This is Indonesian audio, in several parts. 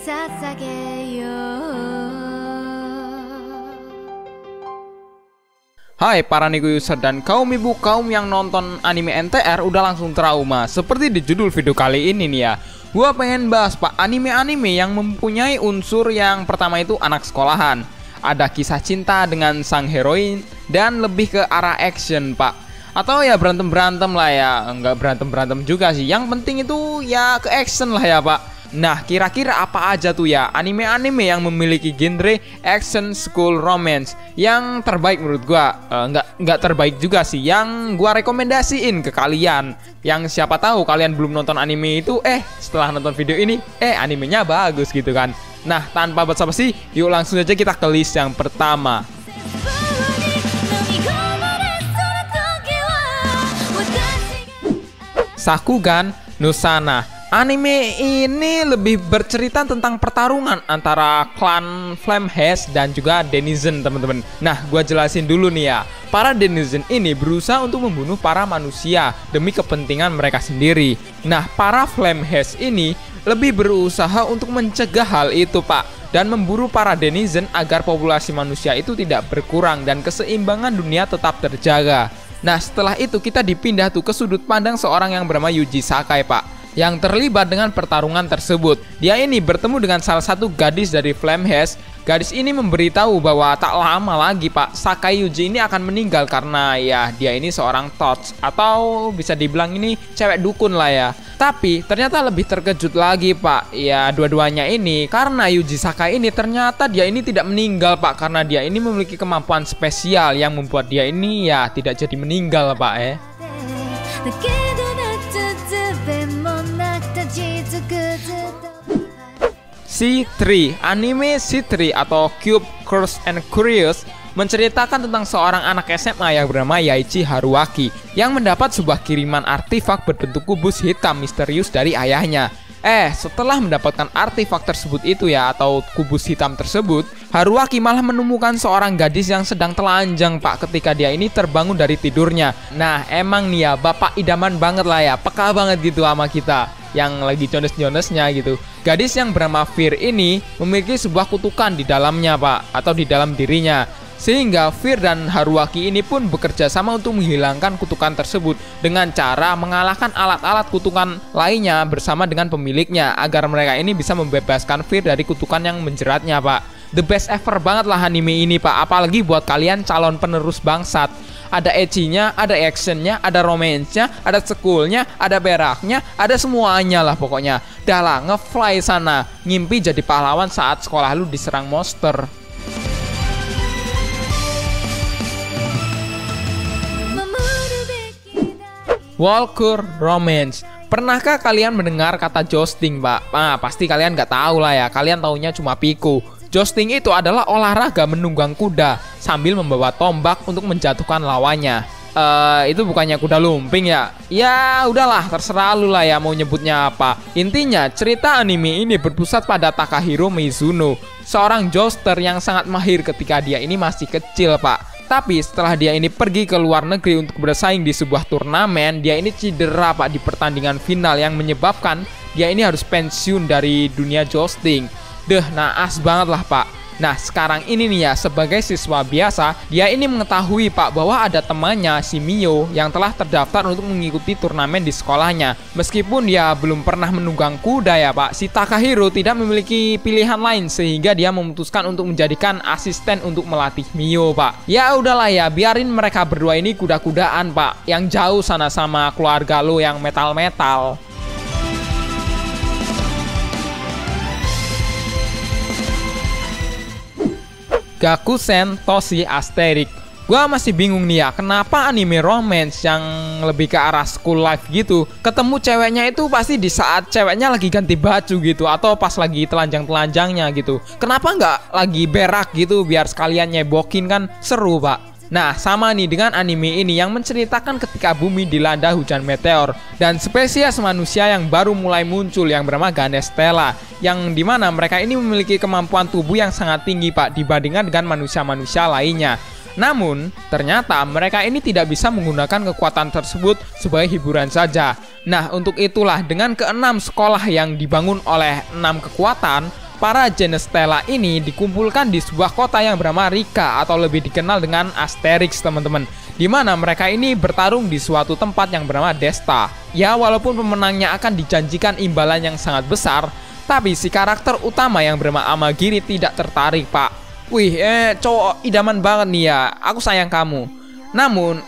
Hai para Nigo user dan kaum ibu kaum yang nonton anime NTR udah langsung trauma. Seperti di judul video kali ini nih ya, gua pengen bahas pak anime-anime yang mempunyai unsur yang pertama itu anak sekolahan. Ada kisah cinta dengan sang heroin dan lebih ke arah action pak. Atau ya berantem-berantem lah ya, enggak berantem-berantem juga sih. Yang penting itu ya ke action lah ya pak. Nah, kira-kira apa aja tuh ya anime-anime yang memiliki genre action school romance yang terbaik menurut gua? Nggak terbaik juga sih, yang gua rekomendasiin ke kalian. Yang siapa tahu kalian belum nonton anime itu, setelah nonton video ini, animenya bagus gitu kan. Nah, tanpa basa-basi, yuk langsung aja kita ke list yang pertama. Sakugan no Sana. Anime ini lebih bercerita tentang pertarungan antara klan Flamehead dan juga Denizen teman-teman. Nah, gua jelasin dulu nih ya. Para Denizen ini berusaha untuk membunuh para manusia demi kepentingan mereka sendiri. Nah, para Flamehead ini lebih berusaha untuk mencegah hal itu, Pak, dan memburu para Denizen agar populasi manusia itu tidak berkurang dan keseimbangan dunia tetap terjaga. Nah, setelah itu kita dipindah tuh ke sudut pandang seorang yang bernama Yuji Sakai, Pak, yang terlibat dengan pertarungan tersebut. Dia ini bertemu dengan salah satu gadis dari Flamehead. Gadis ini memberitahu bahwa tak lama lagi Pak, Sakai Yuji ini akan meninggal karena ya dia ini seorang touch, atau bisa dibilang ini cewek dukun lah ya. Tapi ternyata lebih terkejut lagi Pak, ya dua-duanya ini karena Yuji Sakai ini ternyata dia ini tidak meninggal Pak, karena dia ini memiliki kemampuan spesial yang membuat dia ini ya tidak jadi meninggal Pak C3, anime C3 atau Cube Curse and Curious menceritakan tentang seorang anak SMA yang bernama Yaichi Haruaki yang mendapat sebuah kiriman artefak berbentuk kubus hitam misterius dari ayahnya. Setelah mendapatkan artefak tersebut itu ya, atau kubus hitam tersebut, Haruaki malah menemukan seorang gadis yang sedang telanjang Pak ketika dia ini terbangun dari tidurnya. Nah, emang nih ya, bapak idaman banget lah ya, peka banget gitu sama kita yang lagi jones-jonesnya gitu. Gadis yang bernama Fear ini memiliki sebuah kutukan di dalamnya Pak, atau di dalam dirinya. Sehingga Fear dan Haruaki ini pun bekerja sama untuk menghilangkan kutukan tersebut dengan cara mengalahkan alat-alat kutukan lainnya bersama dengan pemiliknya agar mereka ini bisa membebaskan Fear dari kutukan yang menjeratnya Pak. The best ever banget lah anime ini Pak, apalagi buat kalian calon penerus bangsat. Ada ecchinya, ada actionnya, ada romance-nya, ada schoolnya, ada beraknya, ada semuanya lah pokoknya. Dah lah, ngefly sana, ngimpi jadi pahlawan saat sekolah lu diserang monster. Walker Romance. Pernahkah kalian mendengar kata jousting, Pak? Pasti kalian nggak tahu lah ya. Kalian taunya cuma piku. Jousting itu adalah olahraga menunggang kuda sambil membawa tombak untuk menjatuhkan lawannya. Itu bukannya kuda lumping ya? Ya udahlah, terserah lu lah ya mau nyebutnya apa. Intinya cerita anime ini berpusat pada Takahiro Mizuno, seorang jouster yang sangat mahir ketika dia ini masih kecil Pak. Tapi setelah dia ini pergi ke luar negeri untuk bersaing di sebuah turnamen, dia ini cedera Pak di pertandingan final yang menyebabkan dia ini harus pensiun dari dunia jousting. Naas banget lah Pak. Nah, sekarang ini nih ya, sebagai siswa biasa, dia ini mengetahui Pak bahwa ada temannya si Mio yang telah terdaftar untuk mengikuti turnamen di sekolahnya. Meskipun dia belum pernah menunggang kuda ya Pak, si Takahiro tidak memiliki pilihan lain sehingga dia memutuskan untuk menjadikan asisten untuk melatih Mio Pak. Ya udahlah ya, biarin mereka berdua ini kuda-kudaan Pak, yang jauh sana sama keluarga lo yang metal-metal. Gakusen Toshi Asterix. Gua masih bingung nih ya, kenapa anime romance yang lebih ke arah school life gitu, ketemu ceweknya itu pasti di saat ceweknya lagi ganti baju gitu, atau pas lagi telanjang-telanjangnya gitu. Kenapa nggak lagi berak gitu biar sekalian nyebokin, kan seru Pak. Nah, sama nih dengan anime ini yang menceritakan ketika bumi dilanda hujan meteor dan spesies manusia yang baru mulai muncul yang bernama Ganestella, yang dimana mereka ini memiliki kemampuan tubuh yang sangat tinggi Pak dibandingkan dengan manusia-manusia lainnya. Namun, ternyata mereka ini tidak bisa menggunakan kekuatan tersebut sebagai hiburan saja. Nah, untuk itulah dengan keenam sekolah yang dibangun oleh 6 kekuatan, para Genestella ini dikumpulkan di sebuah kota yang bernama Rika atau lebih dikenal dengan Asterix teman-teman. Dimana mereka ini bertarung di suatu tempat yang bernama Desta. Ya walaupun pemenangnya akan dijanjikan imbalan yang sangat besar, tapi si karakter utama yang bernama Amagiri tidak tertarik pak. Wih cowok idaman banget nih ya, aku sayang kamu. Namun,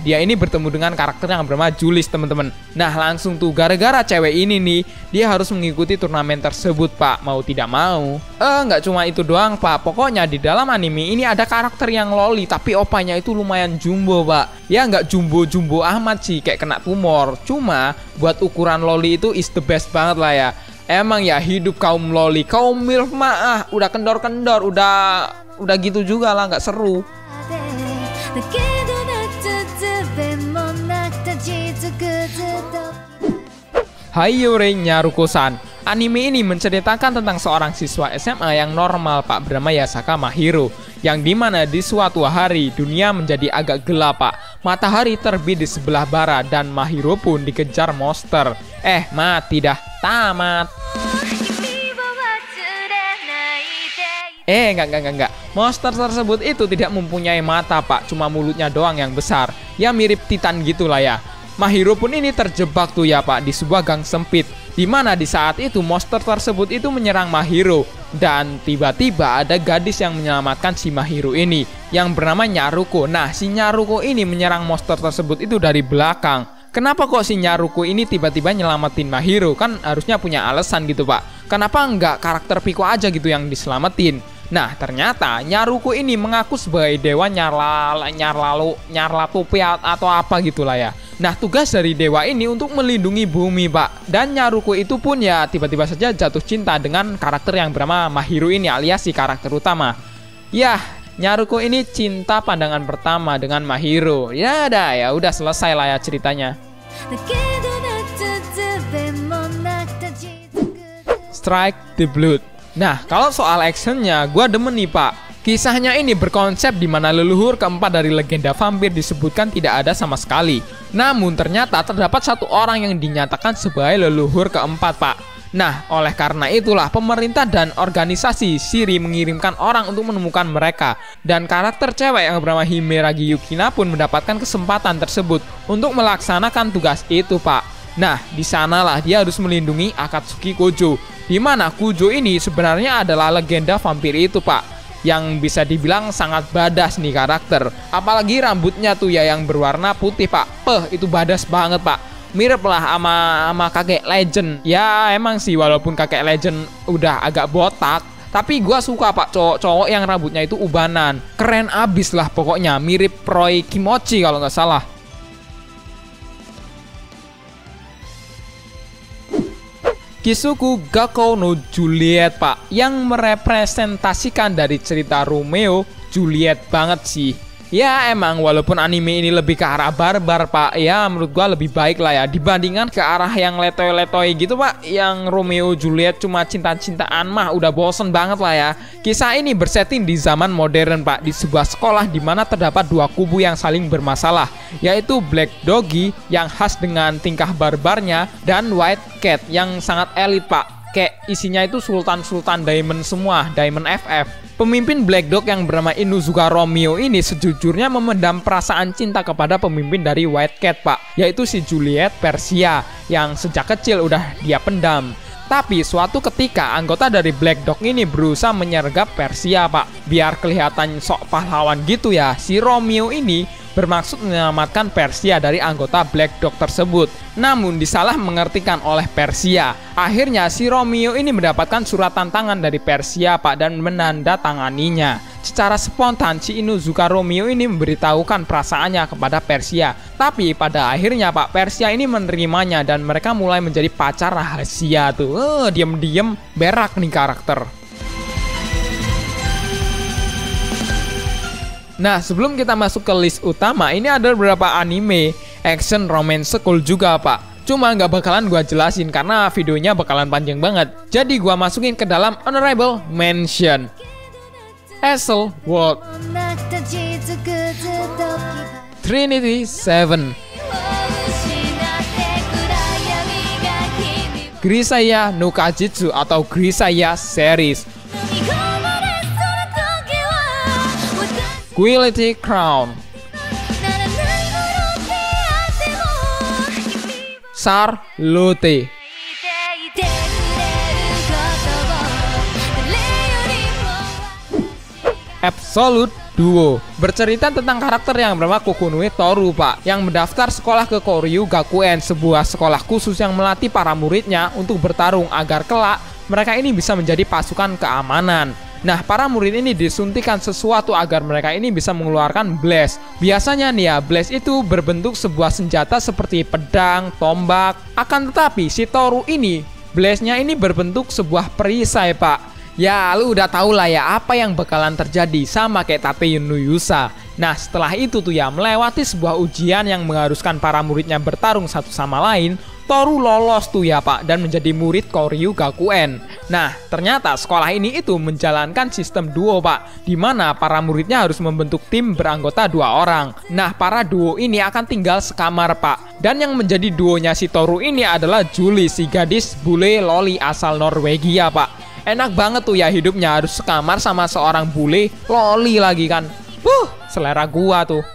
dia ini bertemu dengan karakter yang bernama Julius teman-teman. Nah langsung tuh gara-gara cewek ini nih, dia harus mengikuti turnamen tersebut pak, mau tidak mau. Nggak cuma itu doang pak, pokoknya di dalam anime ini ada karakter yang loli, tapi opanya itu lumayan jumbo pak. Ya nggak jumbo-jumbo amat sih, kayak kena tumor. Cuma buat ukuran loli itu is the best banget lah ya. Emang ya hidup kaum loli, kaum milf mah udah kendor-kendor, udah gitu juga lah, nggak seru. Haikyuu Nyaruko-san. Anime ini menceritakan tentang seorang siswa SMA yang normal pak bernama Yasaka Mahiro, yang dimana di suatu hari dunia menjadi agak gelap pak. Matahari terbit di sebelah barat dan Mahiro pun dikejar monster. Mati dah, tamat. Enggak. Monster tersebut itu tidak mempunyai mata pak, cuma mulutnya doang yang besar. Ya mirip Titan gitulah ya. Mahiro pun ini terjebak tuh ya pak di sebuah gang sempit, dimana di saat itu monster tersebut itu menyerang Mahiro. Dan tiba-tiba ada gadis yang menyelamatkan si Mahiro ini yang bernama Nyaruko. Nah si Nyaruko ini menyerang monster tersebut itu dari belakang. Kenapa kok si Nyaruko ini tiba-tiba nyelamatin Mahiro? Kan harusnya punya alasan gitu pak. Kenapa enggak karakter Piko aja gitu yang diselamatin? Nah ternyata Nyaruko ini mengaku sebagai dewa Nyarlathotep atau apa gitulah ya. Nah tugas dari dewa ini untuk melindungi bumi pak. Dan Nyaruko itu pun ya tiba-tiba saja jatuh cinta dengan karakter yang bernama Mahiro ini alias si karakter utama. Yah Nyaruko ini cinta pandangan pertama dengan Mahiro. Ya udah selesai lah ya ceritanya. Strike the Blood. Nah kalau soal actionnya gue demen nih pak. Kisahnya ini berkonsep di mana leluhur keempat dari legenda vampir disebutkan tidak ada sama sekali. Namun ternyata terdapat satu orang yang dinyatakan sebagai leluhur keempat pak. Nah oleh karena itulah pemerintah dan organisasi Shiri mengirimkan orang untuk menemukan mereka. Dan karakter cewek yang bernama Himeragi Yukina pun mendapatkan kesempatan tersebut untuk melaksanakan tugas itu pak. Nah di sanalah dia harus melindungi Akatsuki Gojo, di mana Gojo ini sebenarnya adalah legenda vampir itu pak, yang bisa dibilang sangat badas nih karakter. Apalagi rambutnya tuh ya yang berwarna putih pak. Itu badas banget pak. Mirip lah sama kakek legend. Ya emang sih walaupun kakek legend udah agak botak, tapi gua suka pak cowok-cowok yang rambutnya itu ubanan. Keren abis lah pokoknya, mirip Roy Kimochi kalau nggak salah. Kisuku Gakkou no Juliet pak, yang merepresentasikan dari cerita Romeo Juliet banget sih. Ya emang walaupun anime ini lebih ke arah barbar pak, ya menurut gua lebih baik lah ya dibandingkan ke arah yang letoy-letoy gitu pak. Yang Romeo Juliet cuma cinta-cintaan mah udah bosen banget lah ya. Kisah ini bersetting di zaman modern pak, di sebuah sekolah di mana terdapat dua kubu yang saling bermasalah, yaitu Black Doggy yang khas dengan tingkah barbarnya dan White Cat yang sangat elit pak. Kayak isinya itu sultan-sultan diamond semua, diamond FF. Pemimpin Black Dog yang bernama Inuzuka Romeo ini sejujurnya memendam perasaan cinta kepada pemimpin dari White Cat pak, yaitu si Juliet Persia yang sejak kecil udah dia pendam. Tapi suatu ketika anggota dari Black Dog ini berusaha menyergap Persia pak, biar kelihatan sok pahlawan gitu ya. Si Romeo ini bermaksud menyelamatkan Persia dari anggota Black Dog tersebut, namun disalah mengertikan oleh Persia. Akhirnya si Romeo ini mendapatkan surat tantangan dari Persia pak dan menandatanganinya. Secara spontan si Inuzuka Romeo ini memberitahukan perasaannya kepada Persia. Tapi pada akhirnya pak Persia ini menerimanya dan mereka mulai menjadi pacar rahasia tuh. Diem-diem berak nih karakter. Nah sebelum kita masuk ke list utama, ini ada beberapa anime action romance cool juga pak. Cuma nggak bakalan gua jelasin karena videonya bakalan panjang banget. Jadi gua masukin ke dalam honorable mention. Assault World, Trinity 7, Grisaya no Kajitsu atau Grisaya series. Guilty Crown, Charlotte, Absolute Duo, bercerita tentang karakter yang bernama Kokonue Toru, Pak, yang mendaftar sekolah ke Koryu Gakuen, sebuah sekolah khusus yang melatih para muridnya untuk bertarung agar kelak mereka ini bisa menjadi pasukan keamanan. Nah, para murid ini disuntikan sesuatu agar mereka ini bisa mengeluarkan blast. Biasanya nih ya, blast itu berbentuk sebuah senjata seperti pedang, tombak. Akan tetapi si Toru ini, blastnya ini berbentuk sebuah perisai, Pak. Ya, lu udah tau lah ya apa yang bakalan terjadi, sama kayak Tate no Yusa. Nah, setelah itu tuh ya, melewati sebuah ujian yang mengharuskan para muridnya bertarung satu sama lain, Toru lolos tuh ya, Pak, dan menjadi murid Koryu Gakuen. Nah, ternyata sekolah ini itu menjalankan sistem duo, Pak, di mana para muridnya harus membentuk tim beranggota 2 orang. Nah, para duo ini akan tinggal sekamar, Pak. Dan yang menjadi duonya si Toru ini adalah Julie, si gadis bule loli asal Norwegia, Pak. Enak banget tuh ya hidupnya, harus sekamar sama seorang bule loli lagi kan. Selera gua tuh.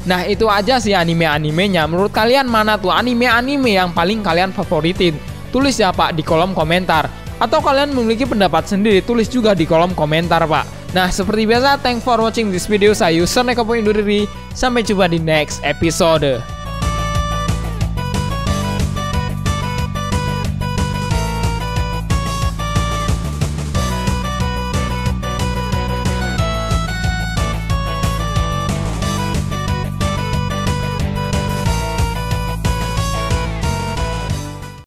Nah, itu aja sih anime-animenya. Menurut kalian mana tuh anime-anime yang paling kalian favoritin? Tulis ya, Pak, di kolom komentar. Atau kalian memiliki pendapat sendiri, tulis juga di kolom komentar, Pak. Nah, seperti biasa, thanks for watching this video. Saya Yuser Nekopo undur diri. Sampai jumpa di next episode.